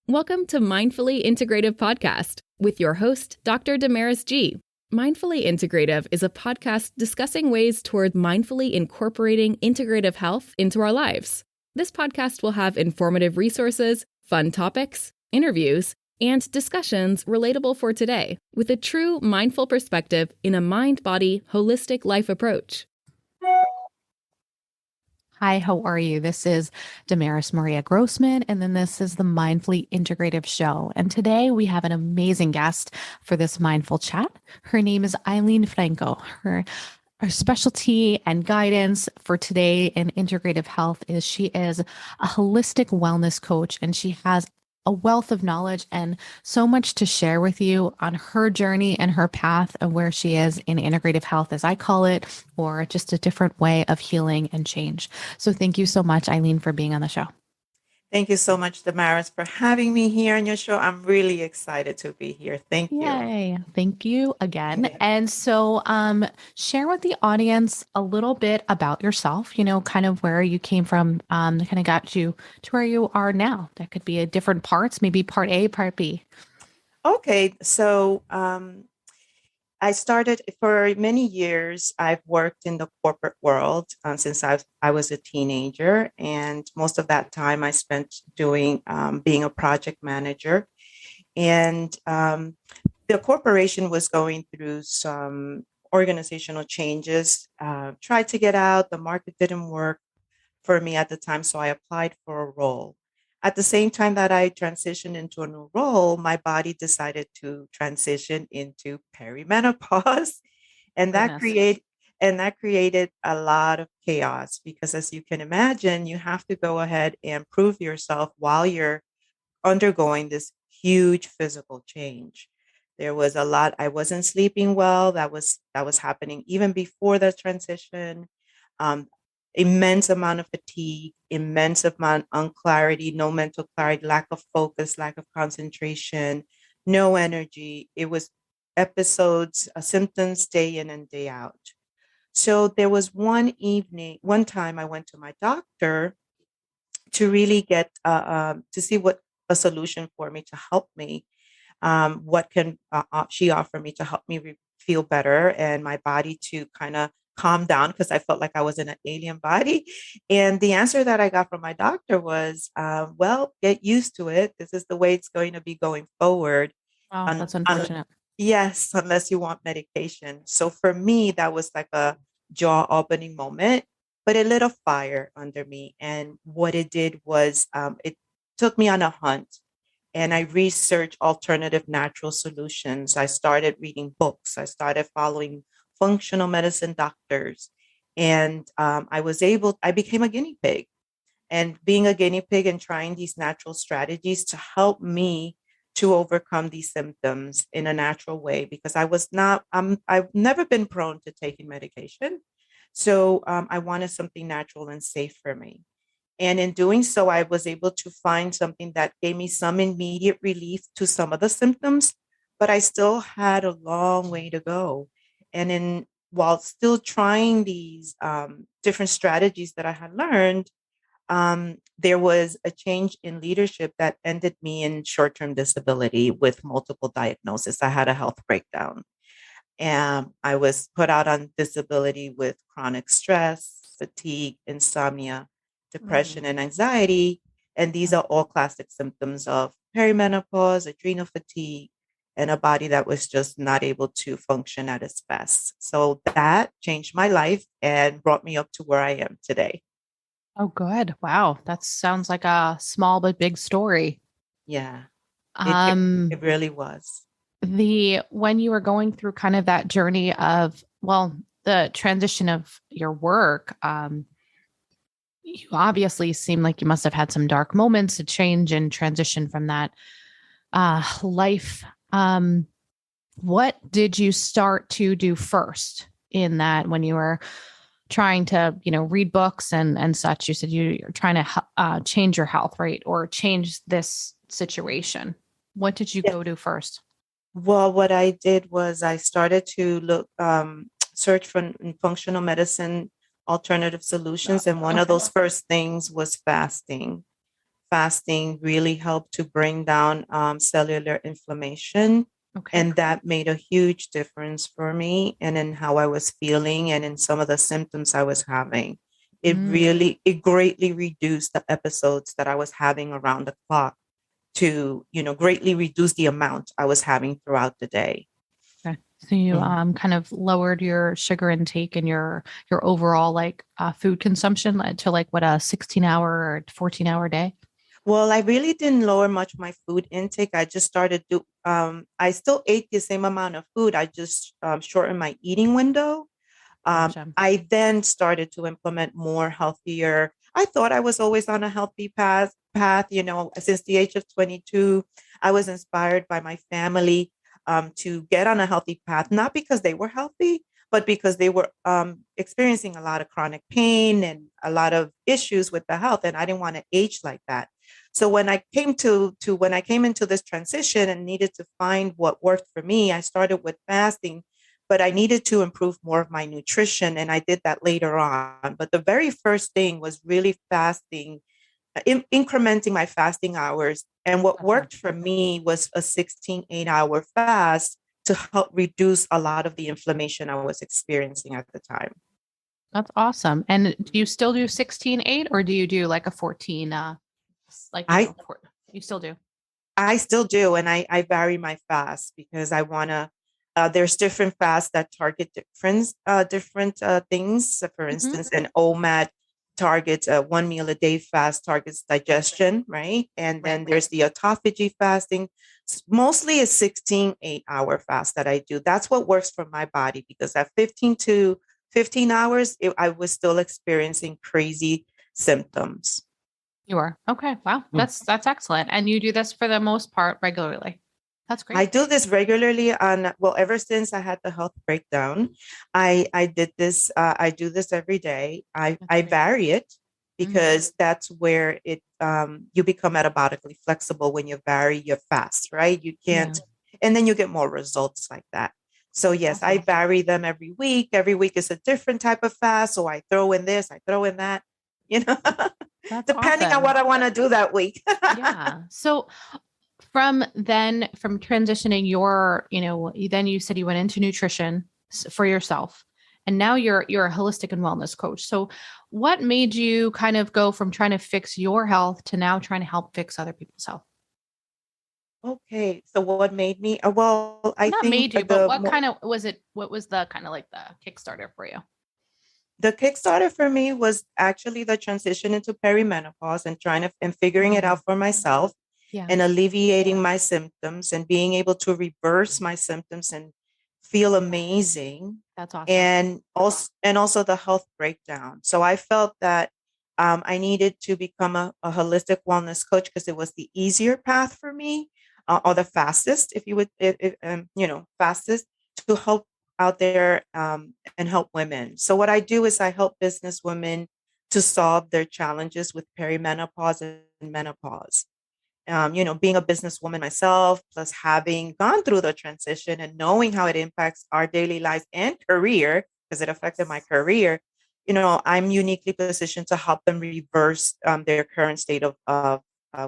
Welcome to Mindfully Integrative Podcast with your host, Dr. Damaris G. Mindfully Integrative is a podcast discussing ways toward mindfully incorporating integrative health into our lives. This podcast will have informative resources, fun topics, interviews, and discussions relatable for today with a true mindful perspective in a mind-body, holistic life approach. Hi, how are you? This is Damaris Maria Grossman, and then this is the Mindfully Integrative Show. And today we have an amazing guest for this mindful chat. Her name is Eileen Franco. Her specialty and guidance for today in integrative health is she is a holistic wellness coach, and she has a wealth of knowledge and so much to share with you on her journey and her path of where she is in integrative health, as I call it, or just a different way of healing and change. So thank you so much, Eileen, for being on the show. Thank you so much, Damaris, for having me here on your show. I'm really excited to be here. Thank you. Yay. Thank you again. And so share with the audience a little bit about yourself, kind of where you came from, that kind of got you to where you are now. That could be a different parts, maybe part A, part B. Okay. So I started for many years. I've worked in the corporate world since I was a teenager. And most of that time I spent doing being a project manager. And the corporation was going through some organizational changes, tried to get out. The market didn't work for me at the time. So I applied for a role. At the same time that I transitioned into a new role, my body decided to transition into peri-menopause. And that created a lot of chaos because, as you can imagine, you have to go ahead and prove yourself while you're undergoing this huge physical change. There was a lot. I wasn't sleeping well. That was happening even before the transition. Immense amount of fatigue, immense amount of clarity, no mental clarity, lack of focus, lack of concentration, no energy. It was episodes, symptoms day in and day out. So there was one time I went to my doctor to really get to see what a solution for me to help me. What can she offer me to help me feel better and my body to kind of calm down, because I felt like I was in an alien body. And the answer that I got from my doctor was, well, get used to it. This is the way it's going to be going forward. Wow, that's unfortunate. Yes, unless you want medication. So for me, that was like a jaw opening moment, but it lit a fire under me. And what it did was it took me on a hunt. And I researched alternative natural solutions. I started reading books. I started following functional medicine doctors. And I became a guinea pig. And being a guinea pig and trying these natural strategies to help me to overcome these symptoms in a natural way, because I've never been prone to taking medication. So I wanted something natural and safe for me. And in doing so, I was able to find something that gave me some immediate relief to some of the symptoms, but I still had a long way to go. And while still trying these different strategies that I had learned, there was a change in leadership that ended me in short-term disability with multiple diagnoses. I had a health breakdown, and I was put out on disability with chronic stress, fatigue, insomnia, depression, and anxiety. And these are all classic symptoms of perimenopause, adrenal fatigue, and a body that was just not able to function at its best. So that changed my life and brought me up to where I am today. Oh, good. Wow. That sounds like a small but big story. Yeah, it really was. When you were going through kind of that journey of, the transition of your work, you obviously seem like you must have had some dark moments to change and transition from that life. What did you start to do first in that when you were trying to, read books and such? You said you're trying to change your health, right? Or change this situation. What did you go do first? Well, what I did was I started to look, search for functional medicine alternative solutions. And one of those first things was fasting. fasting really helped to bring down cellular inflammation. Okay. And that made a huge difference for me and in how I was feeling and in some of the symptoms I was having. It greatly reduced the episodes that I was having around the clock to, greatly reduce the amount I was having throughout the day. Okay. So you Mm. kind of lowered your sugar intake and your overall food consumption to like what, a 16-hour or 14-hour day? Well, I really didn't lower much my food intake. I just started to, I still ate the same amount of food. I just shortened my eating window. Gotcha. I then started to implement more healthier. I thought I was always on a healthy path, since the age of 22. I was inspired by my family to get on a healthy path, not because they were healthy, but because they were experiencing a lot of chronic pain and a lot of issues with the health, and I didn't want to age like that. So when I came when I came into this transition and needed to find what worked for me, I started with fasting, but I needed to improve more of my nutrition, and I did that later on. But the very first thing was really fasting, incrementing my fasting hours. And what Gotcha. worked for me was a 16 8-hour fast to help reduce a lot of the inflammation I was experiencing at the time. That's awesome. And do you still do 16/8 or do you do like a 14, I you still do? I still do, and I vary my fast because I want to. There's different fasts that target different things. So for Hmm. instance, an OMAD targets a 1 meal a day fast, targets digestion, right? And Right. then there's the autophagy fasting. Mostly a 16 8-hour fast that I do. That's what works for my body because at 15 to 15 hours, I was still experiencing crazy symptoms. You are. Okay. Wow. That's excellent. And you do this for the most part regularly. That's I great. do this regularly ever since I had the health breakdown, I did this, I do this every day. That's I great. vary it Hmm. because that's where you become metabolically flexible when you vary your fast, right? You Yeah. can't, and then you get more results like that. So That's yes, I awesome. vary them every week. Every week is a different type of fast. So I throw in this, I throw in that, you know, That's depending on awesome. what I want to do that week. Yeah. So from transitioning then you said you went into nutrition for yourself, and now you're a holistic and wellness coach. So what made you kind of go from trying to fix your health to now trying to help fix other people's health? Okay, so what made me? I Not think made you, but what kind of was it? What was the kind of like the Kickstarter for you? the Kickstarter for me was actually the transition into perimenopause and figuring it Mm, out for myself yeah, and alleviating my symptoms and being able to reverse my symptoms and feel amazing, that's awesome. and also the health breakdown. So I felt that I needed to become a holistic wellness coach because it was the easier path for me, or the fastest, if you would, fastest to help out there, and help women. So what I do is I help business women to solve their challenges with perimenopause and menopause. Being a businesswoman myself, plus having gone through the transition and knowing how it impacts our daily lives and career, because it affected my career, I'm uniquely positioned to help them reverse their current state of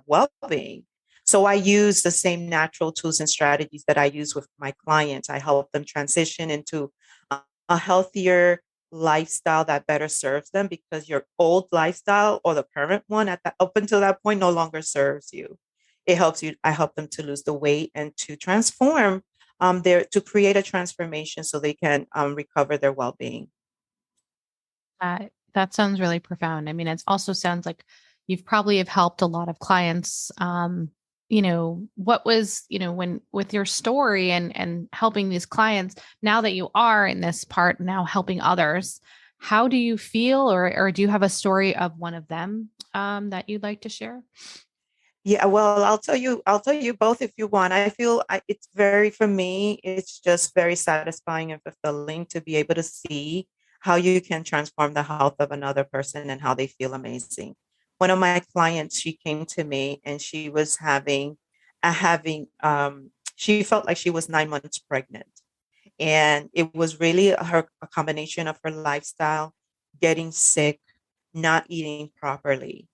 well-being. So I use the same natural tools and strategies that I use with my clients. I help them transition into a healthier lifestyle that better serves them because your old lifestyle or the current one up until that point no longer serves you. I help them to lose the weight and to transform to create a transformation so they can recover their well-being. That sounds really profound. I mean, it also sounds like you've probably have helped a lot of clients. What was, when with your story and helping these clients, now that you are in this part now helping others, how do you feel, or do you have a story of one of them that you'd like to share? Yeah, well, I'll tell you both if you want. It's very, for me, it's just very satisfying and fulfilling to be able to see how you can transform the health of another person and how they feel amazing. One of my clients, she came to me and she was she felt like she was 9 months pregnant. And it was really a combination of her lifestyle, getting sick, not eating properly.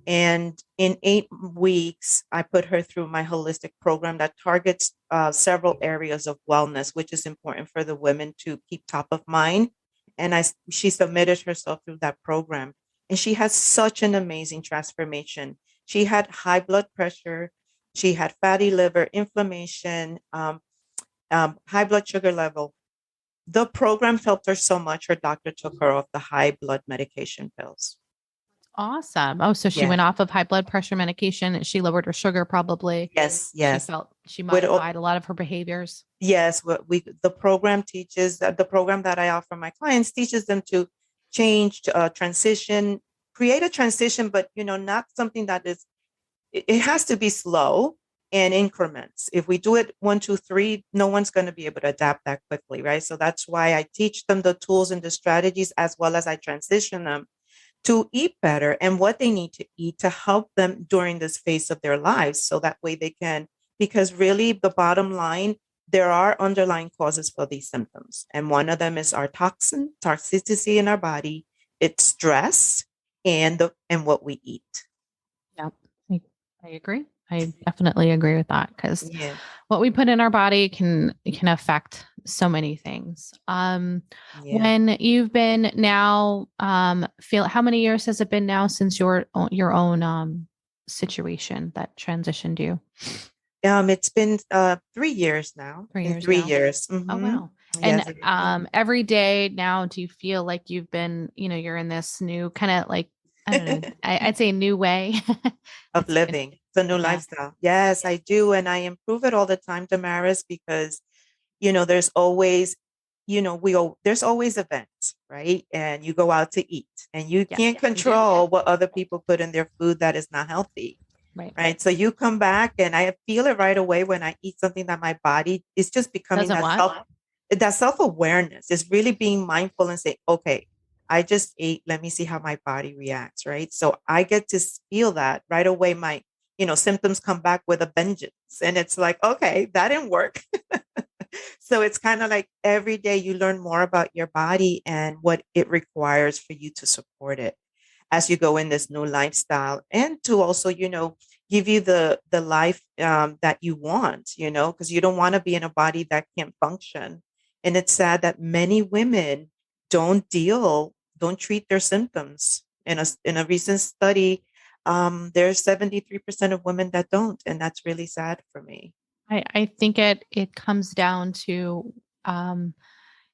And in 8 weeks, I put her through my holistic program that targets several areas of wellness, which is important for the women to keep top of mind. And she submitted herself through that program. And she had such an amazing transformation. She had high blood pressure. She had fatty liver, inflammation, high blood sugar level. The program helped her so much, her doctor took her off the high blood medication pills. Awesome. Oh, so she Yeah. went off of high blood pressure medication and she lowered her sugar probably. Yes, She yes. felt she With all- modified a lot of her behaviors. Yes, what the program teaches, the program that I offer my clients teaches them to change, transition, create a transition, but not something that is. It has to be slow and increments. If we do it 1, 2, 3, no one's going to be able to adapt that quickly, right? So that's why I teach them the tools and the strategies, as well as I transition them to eat better and what they need to eat to help them during this phase of their lives. So that way they can, because really the bottom line, there are underlying causes for these symptoms. And one of them is our toxicity in our body, it's stress and what we eat. Yeah, I agree. I definitely agree with that because Yeah. what we put in our body can affect so many things. Yeah. When you've been now, how many years has it been now since your own situation that transitioned you? It's been 3 years now. 3 years 3 now. years. Oh Mhm. wow! Yes. And every day now, do you feel like you've been, you're in this new kind of like, I don't know, I'd say new way Of It's living. It's a new yeah. lifestyle. Yes, I do. And I improve it all the time, Damaris, because, there's always, there's always events, right? And you go out to eat and you Yes, can't we do. control what other people put in their food that is not healthy. Right. Right. So you come back and I feel it right away when I eat something that my body is just becoming Doesn't want. that self-awareness is really being mindful and say, okay, I just ate. Let me see how my body reacts. Right. So I get to feel that right away. My, symptoms come back with a vengeance. And it's like, okay, that didn't work. So it's kind of like every day you learn more about your body and what it requires for you to support it as you go in this new lifestyle, and to also, give you the life that you want, because you don't want to be in a body that can't function. And it's sad that many women don't treat their symptoms. In a recent study, there's 73% of women that don't, and that's really sad for me. I think it comes down to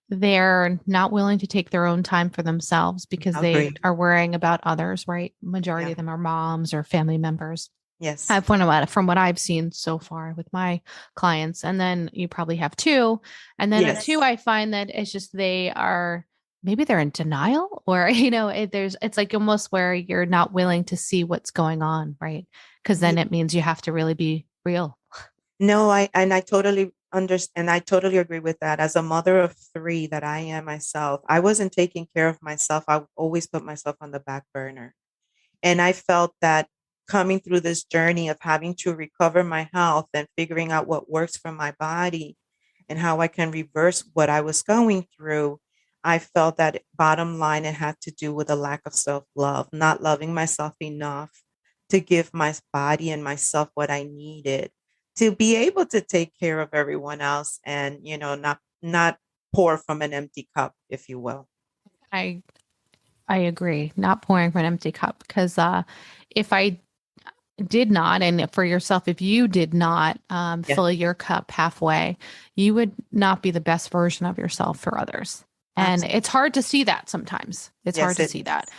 they're not willing to take their own time for themselves because they Agreed. are worrying about others, right? Majority Yeah. of them are moms or family members. Yes. I've from what I've seen so far with my clients. And then you probably have two. And then Yes. two, I find that it's just maybe they're in denial or, it's like almost where you're not willing to see what's going on, right? Because then it means you have to really be real. No, I totally understand. I totally agree with that. As a mother of 3 that I am myself, I wasn't taking care of myself. I always put myself on the back burner. And I felt that coming through this journey of having to recover my health and figuring out what works for my body and how I can reverse what I was going through, I felt that bottom line, it had to do with a lack of self-love, not loving myself enough to give my body and myself what I needed to be able to take care of everyone else and, not pour from an empty cup, if you will. I agree. Not pouring from an empty cup because if I did not, and for yourself, if you did not fill your cup halfway, you would not be the best version of yourself for others. And Absolutely. it's hard to see that sometimes. It's hard to Yes, see it that.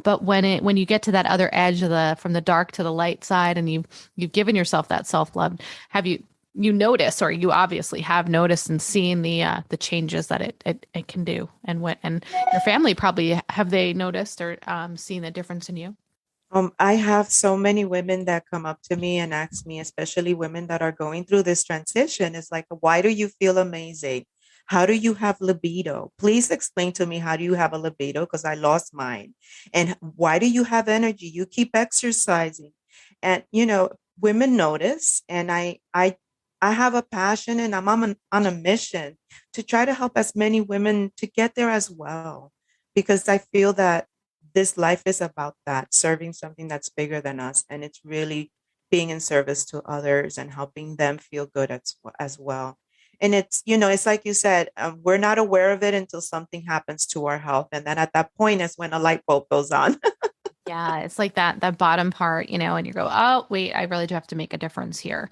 But when you get to that other edge of from the dark to the light side, and you've given yourself that self-love, have you notice, or you obviously have noticed and seen the changes that it can do, and your family probably have they noticed or seen the difference in you? I have so many women that come up to me and ask me, especially women that are going through this transition. It's like, why do you feel amazing? How do you have libido? Please explain to me, how do you have a libido? Because I lost mine. And why do you have energy? You keep exercising. And, women notice. And I have a passion, and I'm on a mission to try to help as many women to get there as well. Because I feel that this life is about that, serving something that's bigger than us. And it's really being in service to others and helping them feel good as well. And it's, it's like you said, we're not aware of it until something happens to our health. And then at that point is when a light bulb goes on. Yeah, it's like that bottom part, and you go, oh, wait, I really do have to make a difference here.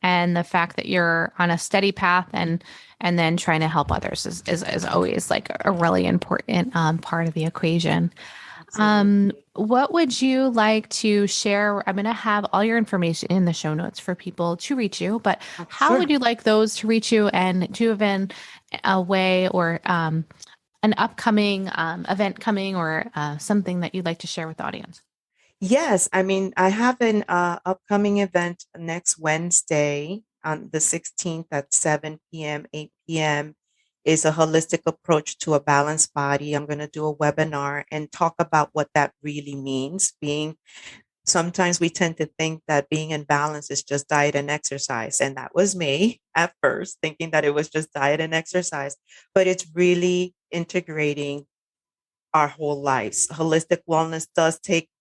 And the fact that you're on a steady path and then trying to help others is always like a really important part of the equation. What would you like to share? I'm going to have all your information in the show notes for people to reach you, but how Sure. would you like those to reach you? And do you have a way or an upcoming event coming or something that you'd like to share with the audience? Yes, I mean, I have an upcoming event next Wednesday on the 16th at 7 p.m., 8 p.m. is a holistic approach to a balanced body. I'm going to do a webinar and talk about what that really means. Sometimes we tend to think that being in balance is just diet and exercise. And that was me at first, thinking that it was just diet and exercise, but it's really integrating our whole lives. Holistic wellness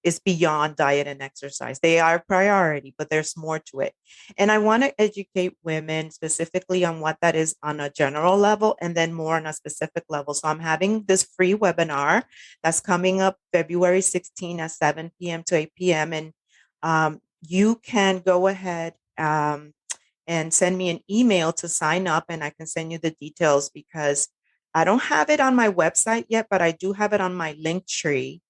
is beyond diet and exercise. They are a priority, but there's more to it. And I want to educate women specifically on what that is on a general level and then more on a specific level. So I'm having this free webinar that's coming up February 16 at 7 p.m. to 8 p.m. And you can go ahead and send me an email to sign up, and I can send you the details because I don't have it on my website yet, but I do have it on my link tree.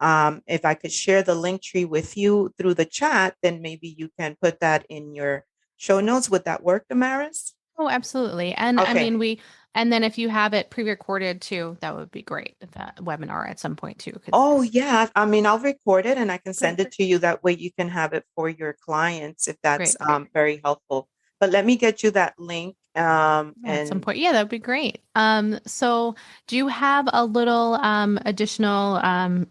If I could share the link tree with you through the chat, then maybe you can put that in your show notes. Would that work, Damaris? Oh, absolutely. And I Okay. mean, and then if you have it pre-recorded too, that would be great. That webinar at some point too. Oh, yeah. I mean, I'll record it and I can send it to you. That way you can have it for your clients if that's Great. very helpful. But let me get you that link. At some point. Yeah, that'd be great. So do you have a little additional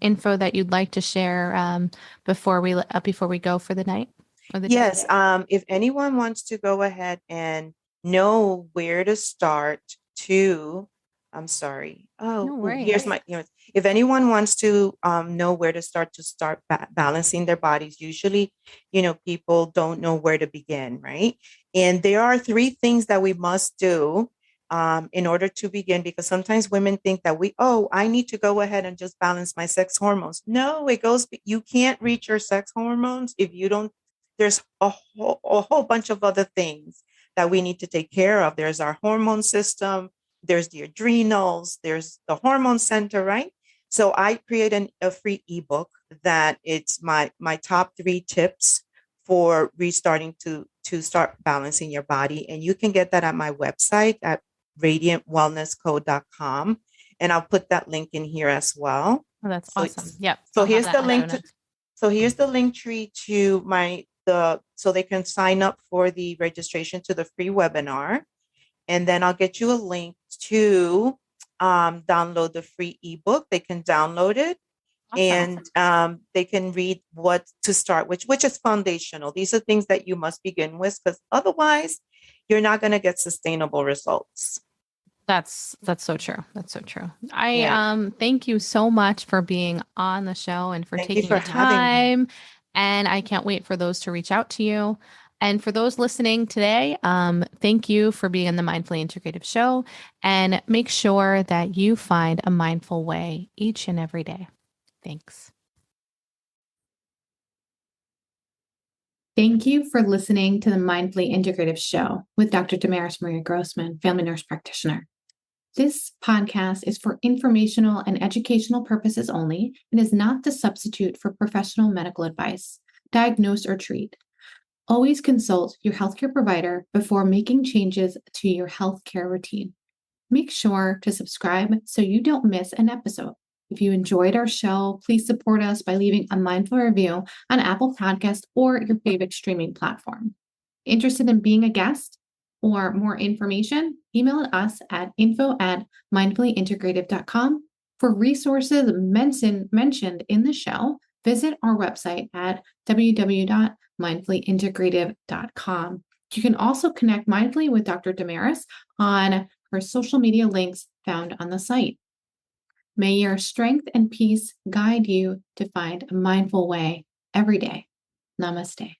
info that you'd like to share before we go for the night or the day? Yes. If anyone wants to go ahead and know where to start I'm sorry. No Here's worries. if anyone wants to know where to start balancing their bodies, usually, people don't know where to begin, right? And there are 3 things that we must do in order to begin, because sometimes women think that I need to go ahead and just balance my sex hormones. No, you can't reach your sex hormones if you don't. There's a whole bunch of other things that we need to take care of. There's our hormone system, there's the adrenals, there's the hormone center, right? So I created a free ebook that it's my top 3 tips for restarting to start balancing your body. And you can get that at my website at radiantwellnessco.com. And I'll put that link in here as well. Oh, that's awesome. Yep. So here's the link here's the link tree to so they can sign up for the registration to the free webinar. And then I'll get you a link to download the free ebook. They can download it. Awesome. And they can read what to start, which is foundational. These are things that you must begin with, because otherwise you're not going to get sustainable results. That's so true. That's so true. I thank you so much for being on the show and for taking the time. And I can't wait for those to reach out to you. And for those listening today, thank you for being on the Mindfully Integrative Show, and make sure that you find a mindful way each and every day. Thanks. Thank you for listening to the Mindfully Integrative Show with Dr. Damaris Maria Grossman, family nurse practitioner. This podcast is for informational and educational purposes only and is not the substitute for professional medical advice, diagnose or treat. Always consult your healthcare provider before making changes to your healthcare routine. Make sure to subscribe so you don't miss an episode. If you enjoyed our show, please support us by leaving a mindful review on Apple Podcasts or your favorite streaming platform. Interested in being a guest or more information? Email us at info@mindfullyintegrative.com. For resources mentioned in the show, visit our website at www.mindfullyintegrative.com. You can also connect mindfully with Dr. Damaris on her social media links found on the site. May your strength and peace guide you to find a mindful way every day. Namaste.